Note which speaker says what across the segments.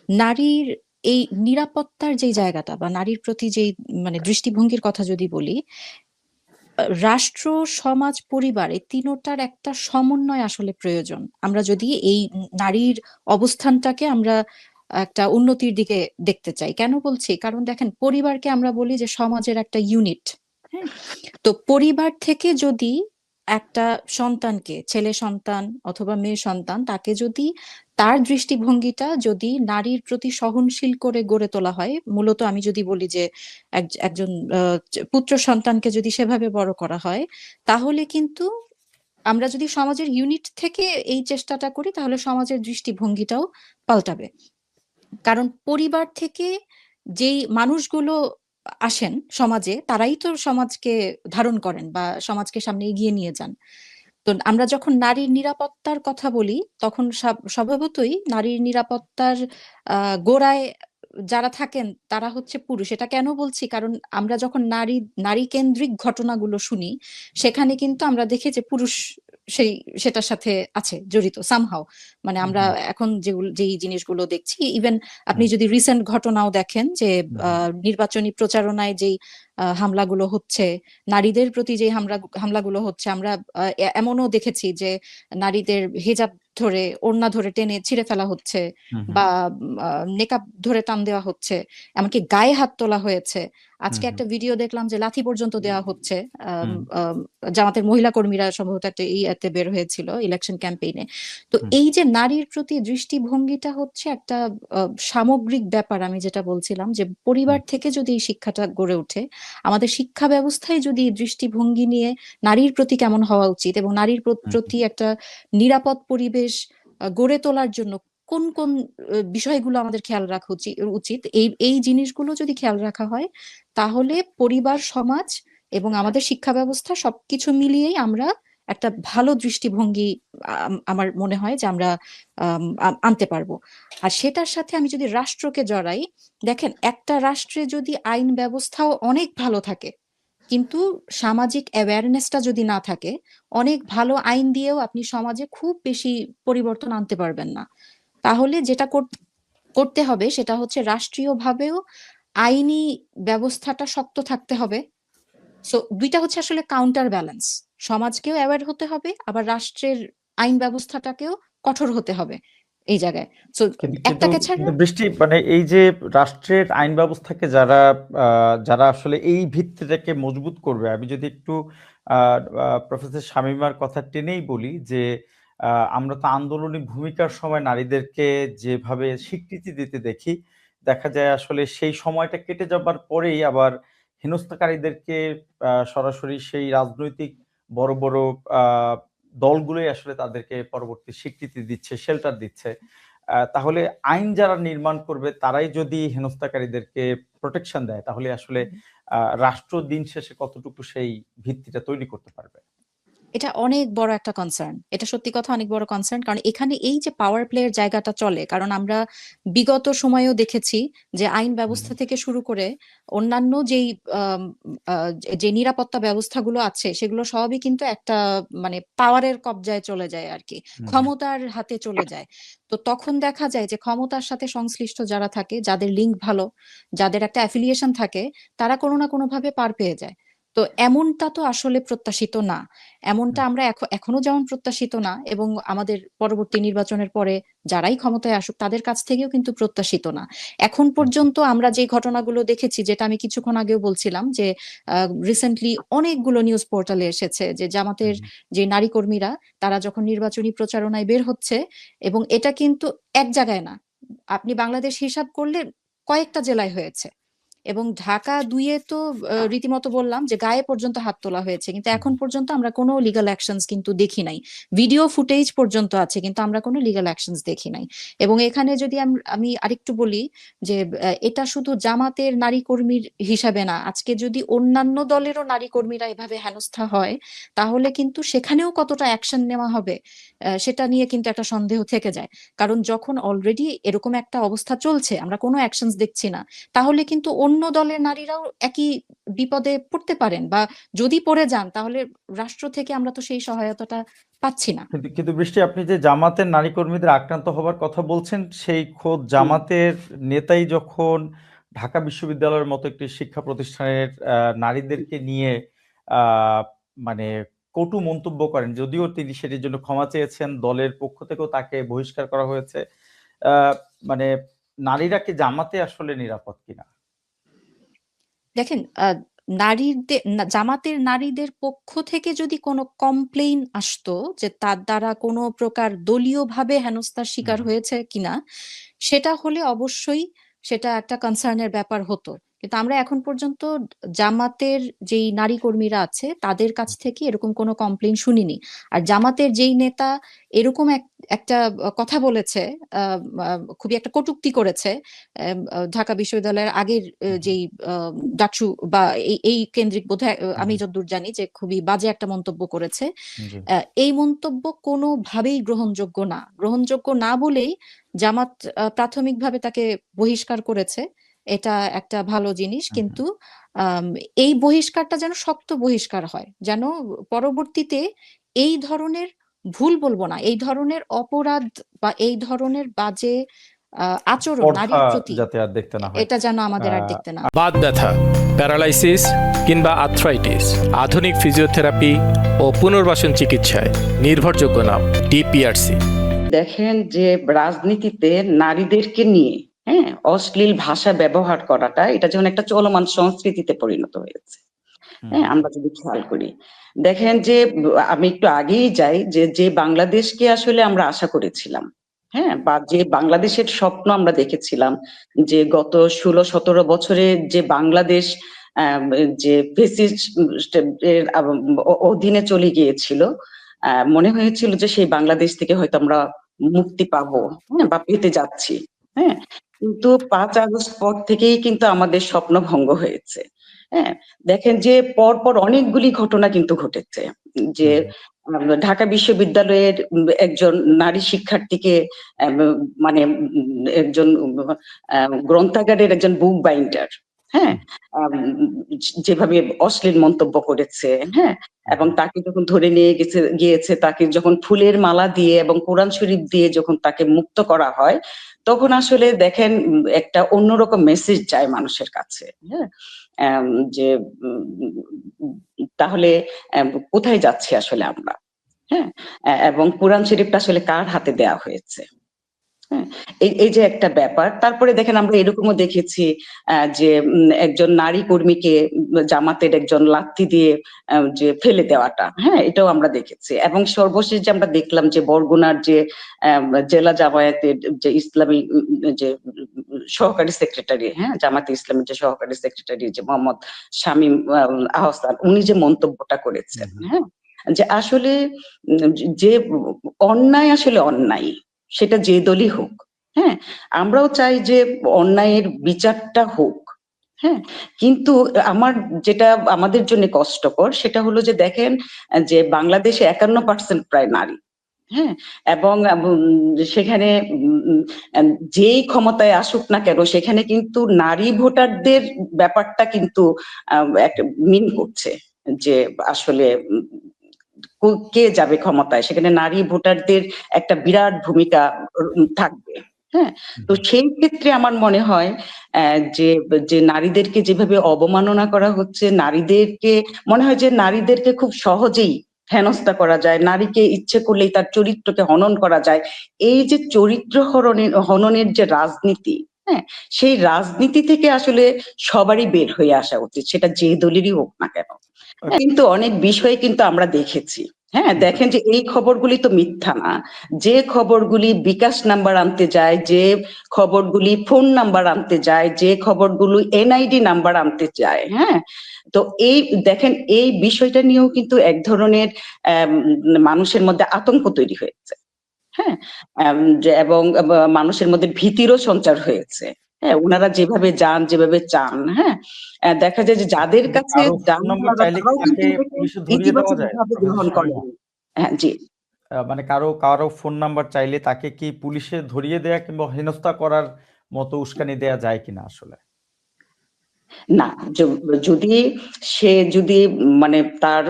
Speaker 1: নারীর এই নিরাপত্তার যেই জায়গাটা বা নারীর প্রতি যেই মানে দৃষ্টিভঙ্গির কথা যদি বলি, রাষ্ট্র, সমাজ, পরিবার এই তিনোটার একটা সমন্বয় আসলে প্রয়োজন। আমরা যদি এই নারীর অবস্থানটাকে আমরা একটা উন্নতির দিকে দেখতে চাই। কেন বলছি? কারণ দেখেন, পরিবারকে আমরা বলি যে সমাজের একটা ইউনিট। হ্যাঁ, তো পরিবার থেকে যদি একটা সন্তানকে, ছেলে সন্তান অথবা মেয়ে সন্তান, তাকে যদি তার দৃষ্টিভঙ্গিটা যদি নারীর প্রতি সহনশীল করে গড়ে তোলা হয়, মূলত আমি যদি বলি যে একজন পুত্র সন্তানকে যদি সেভাবে বড় করা হয়, তাহলে কিন্তু আমরা যদি সমাজের ইউনিট থেকে এই চেষ্টাটা করি, তাহলে সমাজের দৃষ্টিভঙ্গিটাও পাল্টাবে। কারণ পরিবার থেকে যেই মানুষগুলো আসেন সমাজে, তারাই তো সমাজকে ধারণ করেন বা সমাজকে সামনে এগিয়ে নিয়ে যান। তো আমরা যখন নারীর নিরাপত্তার কথা বলি, তখন স্বভাবতই নারীর নিরাপত্তার গোড়ায় যারা থাকেন তারা হচ্ছে পুরুষ। এটা কেন বলছি? কারণ আমরা যখন নারী কেন্দ্রিক ঘটনাগুলো শুনি, সেখানে কিন্তু আমরা দেখি যে পুরুষ সেই সেটার সাথে আছে জড়িত সামহাও। মানে
Speaker 2: হুম
Speaker 1: আমরা
Speaker 2: হুম
Speaker 1: এখন যেই জিনিসগুলো দেখছি, ইভেন আপনি
Speaker 2: হুম
Speaker 1: যদি রিসেন্ট ঘটনাও দেখেন যে
Speaker 2: হুম
Speaker 1: নির্বাচনী প্রচারণায় যেই হামলাগুলো হচ্ছে, নারীদের প্রতি যে হামলাগুলো হচ্ছে, আমরা এমনও দেখেছি যে নারীদের হিজাব ধরে, ওড়না ধরে টেনে ছিঁড়ে ফেলা হচ্ছে,
Speaker 2: হুম হুম
Speaker 1: বা নেকাব ধরে টান দেওয়া হচ্ছে, এমনকি গায়ে হাত তোলা হয়েছে।
Speaker 2: হুম
Speaker 1: আজকে
Speaker 2: হুম
Speaker 1: একটা ভিডিও দেখলাম যে লাথি পর্যন্ত দেওয়া হচ্ছে। আম,
Speaker 2: হুম
Speaker 1: আম, জামাতের মহিলা কর্মীরা সম্ভবত একটা এতে বের হয়েছিল ইলেকশন ক্যাম্পেইনে। তো
Speaker 2: হুম
Speaker 1: এই যে নারীর প্রতি দৃষ্টিভঙ্গিটা হচ্ছে একটা সামগ্রিক ব্যাপার। আমি যেটা বলছিলাম যে
Speaker 2: হুম
Speaker 1: পরিবার থেকে যদি এই শিক্ষাটা গড়ে ওঠে, আমাদের শিক্ষা ব্যবস্থায় যদি এই দৃষ্টিভঙ্গি নিয়ে নারীর প্রতি কেমন হওয়া উচিত এবং নারীর
Speaker 2: হুম হুম
Speaker 1: প্রতি একটা নিরাপদ পরিবেশ গড়ে তোলার জন্য কোন কোন বিষয়গুলো আমাদের খেয়াল রাখা উচিত, এই এই জিনিসগুলো যদি খেয়াল রাখা হয়, তাহলে পরিবার, সমাজ এবং আমাদের শিক্ষা ব্যবস্থা সবকিছু মিলিয়েই আমরা একটা ভালো দৃষ্টিভঙ্গি আমার মনে হয় যে আমরা আনতে পারবো। আর সেটার সাথে আমি যদি রাষ্ট্রকে জড়াই, দেখেন, একটা রাষ্ট্রে যদি আইন ব্যবস্থাও অনেক ভালো থাকে, কিন্তু সামাজিক অ্যাওয়ারনেসটা যদি না থাকে, অনেক ভালো আইন দিয়েও আপনি সমাজে খুব বেশি পরিবর্তন আনতে পারবেন না। তাহলে যেটা করতে হবে সেটা হচ্ছে রাষ্ট্রীয়ভাবেও আইনি ব্যবস্থাটা শক্ত থাকতে হবে। সো দুইটা হচ্ছে আসলে কাউন্টার ব্যালেন্স। সমাজকেও অ্যাওয়্যার হতে হবে, আবার রাষ্ট্রের আইন ব্যবস্থাটাকেও কঠোর হতে হবে এই জায়গায়। সো
Speaker 2: কিন্তু কিন্তু
Speaker 1: একটাকে ছাড়া।
Speaker 2: কিন্তু বৃষ্টি, মানে এই যে রাষ্ট্রের আইন ব্যবস্থাকে যারা যারা আসলে এই ভিত্তিটাকে মজবুত করবে, আমি যদি একটু প্রফেসর শামীমার কথা টেনেই বলি যে আমরা তো আন্দোলনী ভূমিকার সময় নারীদেরকে যেভাবে স্বীকৃতি দিতে দেখি, দেখা যায় আসলে সেই সময়টা কেটে যাবার পরেই আবার হেনস্থাকারীদেরকে সরাসরি সেই রাজনৈতিক বড় বড় আহ দলগুলোই আসলে তাদেরকে পরবর্তী স্বীকৃতি দিচ্ছে, শেল্টার দিচ্ছে। তাহলে আইন যারা নির্মাণ করবে তারাই যদি হেনস্থাকারীদেরকে প্রোটেকশন দেয়, তাহলে আসলে রাষ্ট্র দিন শেষে কতটুকু সেই ভিত্তিটা তৈরি করতে পারবে?
Speaker 1: এটা অনেক বড় একটা কনসার্ন, এটা সত্যি কথা অনেক বড় কনসার্ন। কারণ এখানে এই যে পাওয়ার প্লের জায়গাটা চলে, কারণ আমরা বিগত সময়েও দেখেছি যে আইন
Speaker 2: হুম
Speaker 1: ব্যবস্থা থেকে শুরু করে অন্যান্য যেই আম, যে নিরাপত্তা ব্যবস্থাগুলো আছে, সেগুলো সবই কিন্তু একটা মানে পাওয়ারের কবজায় চলে যায় আর কি,
Speaker 2: হুম
Speaker 1: ক্ষমতার হাতে চলে যায়। তো তখন দেখা যায় যে ক্ষমতার সাথে সংশ্লিষ্ট যারা থাকে, যাদের লিঙ্ক ভালো, যাদের একটা অ্যাফিলিয়েশন থাকে, তারা কোনো না কোনো ভাবে পার পেয়ে যায়। তো এমনটা তো আসলে প্রত্যাশিত না। এমনটা
Speaker 2: হুম
Speaker 1: আমরা এখনো যেমন প্রত্যাশিত না, এবং আমাদের পরবর্তী নির্বাচনের পরে যারাই ক্ষমতায় আসুক তাদের কাছ থেকেও কিন্তু প্রত্যাশিত না। এখন
Speaker 2: হুম
Speaker 1: পর্যন্ত আমরা যে ঘটনাগুলো দেখেছি, যেটা আমি কিছুক্ষণ আগেও বলছিলাম যে রিসেন্টলি অনেকগুলো নিউজ পোর্টালে এসেছে যে জামাতের
Speaker 2: হুম
Speaker 1: যে নারী কর্মীরা, তারা যখন নির্বাচনী প্রচারণায় বের হচ্ছে, এবং এটা কিন্তু এক জায়গায় না, আপনি বাংলাদেশ হিসাব করলে কয়েকটা জেলায় হয়েছে, এবং ঢাকা দুইয়ে তো রীতিমতো বললাম যে গায়ে পর্যন্ত হাত তোলা হয়েছে, কিন্তু
Speaker 2: হুম
Speaker 1: এখন পর্যন্ত আমরা কোনো লিগ্যাল অ্যাকশনস কিন্তু দেখি নাই। ভিডিও ফুটেজ পর্যন্ত আছে, কিন্তু আমরা কোনো লিগ্যাল অ্যাকশনস দেখি নাই। এবং এখানে যদি আমি আরেকটু বলি যে এটা শুধু জামাতের নারী কর্মীর হিসাবে না, আজকে যদি অন্যান্য দলেরও নারী কর্মীরা এভাবে হেনস্থা হয়, তাহলে কিন্তু সেখানেও কতটা অ্যাকশন নেওয়া হবে সেটা নিয়ে কিন্তু একটা সন্দেহ থেকে যায়। কারণ যখন অলরেডি এরকম একটা অবস্থা চলছে, আমরা কোনো অ্যাকশনস দেখছি না, তাহলে কিন্তু অন্য দলের নারীরাও একই বিপদে পড়তে পারেন, বা যদি পড়ে যান তাহলে রাষ্ট্র থেকে আমরা তো সেই সহায়তাটা পাচ্ছি না।
Speaker 2: কিন্তু কিন্তু বৃষ্টি, আপনি যে জামাতের নারী কর্মীদের আক্রান্ত হবার কথা বলছেন, সেই খোদ জামাতের নেতাই যখন ঢাকা বিশ্ববিদ্যালয়ের মতো একটি শিক্ষা প্রতিষ্ঠানের নারীদেরকে নিয়ে আহ, মানে কটু মন্তব্য করেন, যদিও তিনি সেটির জন্য ক্ষমা চেয়েছেন, দলের পক্ষ থেকেও তাকে বহিষ্কার করা হয়েছে, আহ, মানে নারীরা কি জামাতে আসলে নিরাপদ কিনা?
Speaker 1: দেখেন, জামাতের নারীদের পক্ষ থেকে যদি কোনো কমপ্লেইন আসতো যে তার দ্বারা কোনো প্রকার দলীয়ভাবে হেনস্থার শিকার হয়েছে কিনা, সেটা হলে অবশ্যই সেটা একটা কনসার্নের ব্যাপার হতো। কিন্তু আমরা এখন পর্যন্ত জামাতের যেই নারী কর্মীরা আছে তাদের কাছ থেকে এরকম কোনো কমপ্লেইন শুনিনি। আর জামাতের যেই নেতা এরকম একটা কথা বলেছে, খুবই একটা কটূক্তি করেছে ঢাকা বিশ্ববিদ্যালয়ের আগের যেই ডাকসু বা এই কেন্দ্রিক বোধহয়, আমি যতদূর জানি যে খুবই বাজে একটা মন্তব্য করেছে।
Speaker 2: জি।
Speaker 1: এই মন্তব্য কোনোভাবেই গ্রহণযোগ্য না। গ্রহণযোগ্য না বলেই জামাত প্রাথমিকভাবে তাকে বহিষ্কার করেছে। এটা একটা ভালো জিনিস, কিন্তু আম, এই বহিষ্কারটা যেন শক্ত বহিষ্কার হয়, যেন পরবর্তীতে এই ধরনের, ভুল বলবো না, এই ধরনের অপরাধ বা এই ধরনের বাজে আচরণ
Speaker 2: স্পর্ধা
Speaker 1: নারীর প্রতি,
Speaker 2: যাতে আর দেখতে না হয়।
Speaker 1: এটা যেন আমাদের আর দেখতে না।
Speaker 3: বাত ব্যথা, প্যারালাইসিস কিংবা আর্থ্রাইটিস, আধুনিক ফিজিওথেরাপি ও পুনর্বাসন চিকিৎসায় নির্ভরযোগ্য নাম ডিপিআরসি।
Speaker 4: দেখেন যে রাজনীতিতে নারীদেরকে নিয়ে অশ্লীল ভাষা ব্যবহার করাটা, এটা যেমন একটা চলমান সংস্কৃতিতে পরিণত হয়েছে। আমরা যদি খেয়াল করি, দেখেন যে আমি একটু আগেই যাই, যে বাংলাদেশকে আসলে আমরা আশা করেছিলাম, বা যে বাংলাদেশের স্বপ্ন আমরা দেখেছিলাম, যে গত 16-17 বছরে যে বাংলাদেশ যে ফ্যাসিস্ট এর অধীনে চলে গিয়েছিল, মনে হয়েছিল যে সেই বাংলাদেশ থেকে হয়তো আমরা মুক্তি পাবো, বা পেতে যাচ্ছি। কিন্তু 5 আগস্ট পর থেকেই কিন্তু আমাদের স্বপ্ন ভঙ্গ হয়েছে। হ্যাঁ, দেখেন যে পরপর অনেকগুলি ঘটনা কিন্তু ঘটেছে, যে ঢাকা বিশ্ববিদ্যালয়ের একজন নারী শিক্ষার্থীকে মানে একজন গ্রন্থাগারের একজন বুক বাইন্ডার, হ্যাঁ আম, যেভাবে অশ্লীল মন্তব্য করেছে, এবং তাকে যখন ধরে নিয়ে গিয়েছে, তাকে যখন ফুলের মালা দিয়ে এবং কোরআন শরীফ দিয়ে যখন তাকে মুক্ত করা হয়, তখন আসলে দেখেন একটা অন্যরকম মেসেজ যায় মানুষের কাছে। যে তাহলে কোথায় যাচ্ছি আসলে আমরা, হ্যাঁ এবং কোরআন শরীফটা আসলে কার হাতে দেয়া হয়েছে। এই যে একটা ব্যাপার। তারপরে দেখেন আমরা এরকমও দেখেছি যে একজন নারী কর্মীকে জামাতের একজন লাথি দিয়ে যে ফেলে দেওয়াটা, এটাও আমরা দেখেছি। এবং সর্বশেষ যে আমরা দেখলাম যে বরগুনার যে জেলা জামায়াতের যে ইসলামী যে সহকারী সেক্রেটারি, জামাতে ইসলামের যে সহকারী সেক্রেটারি যে মোহাম্মদ শামীম আহসান, উনি যে মন্তব্যটা করেছেন, যে আসলে যে অন্যায় আসলে অন্যায়, সেটা যে দলই হোক, আমরাও চাই যে অন্যায়ের বিচারটা হোক, কিন্তু আমার যেটা আমাদের জন্য কষ্টকর সেটা হলো যে দেখেন যে বাংলাদেশে 51% প্রায় নারী, এবং সেখানে যেই ক্ষমতায় আসুক না কেন, সেখানে কিন্তু নারী ভোটারদের ব্যাপারটা কিন্তু একটা মিন করছে, যে আসলে কে যাবে ক্ষমতায়, সেখানে নারী ভোটারদের একটা বিরাট ভূমিকা থাকবে। তো সেই ক্ষেত্রে আমার মনে হয় যে যে নারীদেরকে যেভাবে অবমাননা করা হচ্ছে, নারীদেরকে মনে হয় যে নারীদেরকে খুব সহজেই হেনস্থা করা যায়, নারীকে ইচ্ছে করলেই তার চরিত্রকে হনন করা যায়। এই যে চরিত্র হননের যে রাজনীতি, সেই রাজনীতি থেকে আসলে সবারই বের হয়ে আসা উচিত, সেটা যে দলেরই হোক না কেন। কিন্তু অনেক বিষয় কিন্তু আমরা দেখেছি, দেখেন যে এই খবরগুলি তো মিথ্যা না, যে খবরগুলি বিকাশ নাম্বার আনতে যায়, যে খবরগুলি ফোন নাম্বার আনতে যায়, যে খবরগুলো এনআইডি নাম্বার আনতে যায়, তো এই দেখেন এই বিষয়টা নিয়েও কিন্তু এক ধরনের মানুষের মধ্যে আতঙ্ক তৈরি হয়েছে, এবং মানুষের মধ্যে ভীতিরও সঞ্চার হয়েছে। ওনারা যেভাবে যান, যেভাবে চান, দেখা যায় যে যাদের কাছে
Speaker 2: কারো ফোন
Speaker 4: যান
Speaker 2: নাম্বার চাইলে কি তাকে পুলিশে ধরিয়ে দেওয়া যায়,
Speaker 4: ইতিবাচক ভাবে
Speaker 2: প্রফেসর
Speaker 4: গ্রহণ
Speaker 2: শামীমা?
Speaker 4: করেন। জি।
Speaker 2: মানে কারো কারো ফোন নাম্বার চাইলে তাকে কি পুলিশে ধরিয়ে দেয়া কিংবা হেনস্থা করার মতো উস্কানি দেয়া যায় কিনা আসলে?
Speaker 4: না, যদি সে যদি মানে তার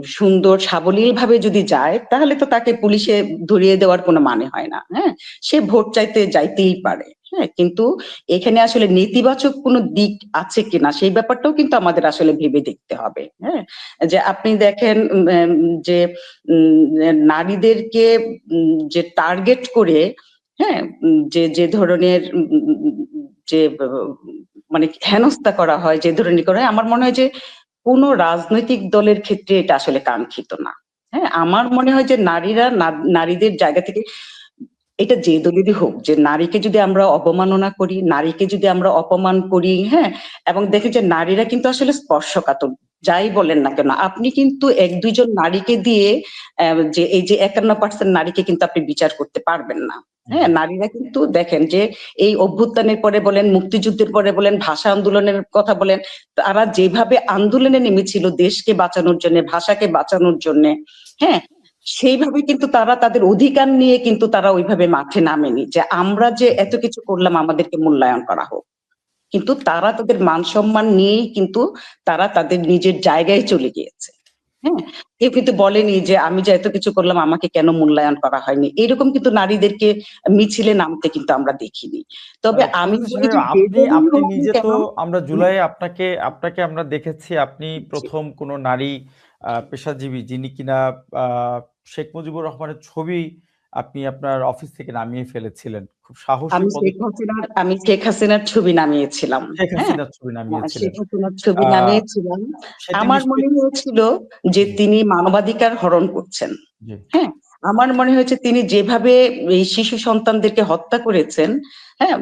Speaker 4: সুন্দর সাবলীল ভাবে যদি যায়, তাহলে তো তাকে পুলিশে ধরিয়ে দেওয়ার কোনো মানে হয় না। হ্যাঁ, সে ভোট চাইতে যাইতেই পারে। হ্যাঁ, কিন্তু এখানে আসলে নেতিবাচক কোনো দিক আছে কিনা সেই ব্যাপারটাও কিন্তু আমাদের আসলে ভেবে দেখতে হবে। হ্যাঁ, যে আপনি দেখেন যে নারীদেরকে যে টার্গেট করে, হ্যাঁ, যে ধরনের যে মানে হেনস্থা করা হয়, যে ধরনের করা হয়, আমার মনে হয় যে কোনো রাজনৈতিক দলের ক্ষেত্রে এটা আসলে কাঙ্ক্ষিত না। হ্যাঁ, আমার মনে হয় যে নারীদের জায়গা থেকে, এটা যে দলেরই হোক, যে নারীকে যদি আমরা অবমাননা করি, নারীকে যদি আমরা অপমান করি, হ্যাঁ, এবং দেখি যে নারীরা কিন্তু আসলে স্পর্শকাতর, যাই বলেন না কেন, আপনি কিন্তু ১-২ জন নারীকে দিয়ে যে এই যে ৫১% নারীকে কিন্তু আপনি বিচার করতে পারবেন না। হ্যাঁ, নারীরা কিন্তু দেখেন যে এই অভ্যুত্থানের পরে বলেন, মুক্তিযুদ্ধের পরে বলেন, ভাষা আন্দোলনের কথা বলেন, তারা যেভাবে আন্দোলনে নেমেছিল দেশকে বাঁচানোর জন্য, ভাষাকে বাঁচানোর জন্য, হ্যাঁ, সেইভাবে কিন্তু তারা তাদের অধিকার নিয়ে কিন্তু তারা ওইভাবে মাঠে নামেনি যে আমরা যে এত কিছু করলাম আমাদেরকে মূল্যায়ন করা হোক। কিন্তু তারা তাদের মান সম্মান নিয়েই কিন্তু তারা তাদের নিজের জায়গায় চলে গিয়েছে। হ্যাঁ, কেউ কিন্তু বলেনি যে আমি যে এত কিছু করলাম আমাকে কেন মূল্যায়ন করা হয়নি, এরকম কিন্তু নারীদেরকে মিছিলে নামতে কিন্তু আমরা দেখিনি। তবে আমি
Speaker 2: প্রফেসর
Speaker 4: বলি
Speaker 2: শামীম,
Speaker 4: যে যে
Speaker 2: আপনি
Speaker 4: দলই
Speaker 2: আপনি
Speaker 4: হোক না
Speaker 2: নিজে
Speaker 4: কেন,
Speaker 2: তো, আমরা জুলাইয়ে আপনাকে আপনাকে আমরা দেখেছি, আপনি
Speaker 4: জি,
Speaker 2: প্রথম কোনো নারী পেশাজীবী যিনি কিনা আহ, শেখ মুজিবুর রহমানের ছবি আপনি আপনার অফিস থেকে নামিয়ে ফেলেছিলেন। খুব সাহসী পদক্ষেপ।
Speaker 4: আমি শেখ হাসিনার ছবি নামিয়েছিলাম।
Speaker 2: শেখ
Speaker 4: হ্যাঁ,
Speaker 2: হাসিনার ছবি নামিয়েছিলেন।
Speaker 4: শেখ হাসিনার ছবি
Speaker 2: আহ
Speaker 4: নামিয়েছিলাম।
Speaker 2: সেটি
Speaker 4: আমার মনে
Speaker 2: নিশ্চয়ই।
Speaker 4: হয়েছিল যে
Speaker 2: জি
Speaker 4: তিনি মানবাধিকার হরণ করছেন।
Speaker 2: জি
Speaker 4: হ্যাঁ, আমার মনে হয়েছে তিনি যেভাবে এই শিশু সন্তানদেরকে হত্যা করেছেন, হ্যাঁ,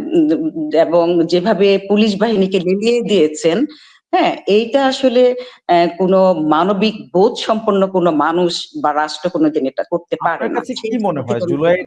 Speaker 4: এবং যেভাবে পুলিশ বাহিনীকে লেলিয়ে দিয়েছেন, হ্যাঁ, এইটা আসলে কোনো মানবিক বোধ সম্পন্ন কোনো মানুষ বা রাষ্ট্র কোনোদিন এটা করতে পারে
Speaker 2: আপনার
Speaker 4: না।
Speaker 2: কাছে
Speaker 4: সেই
Speaker 2: কি মনে
Speaker 4: জায়গা
Speaker 2: হয়
Speaker 4: থেকে আমি
Speaker 2: জুলাই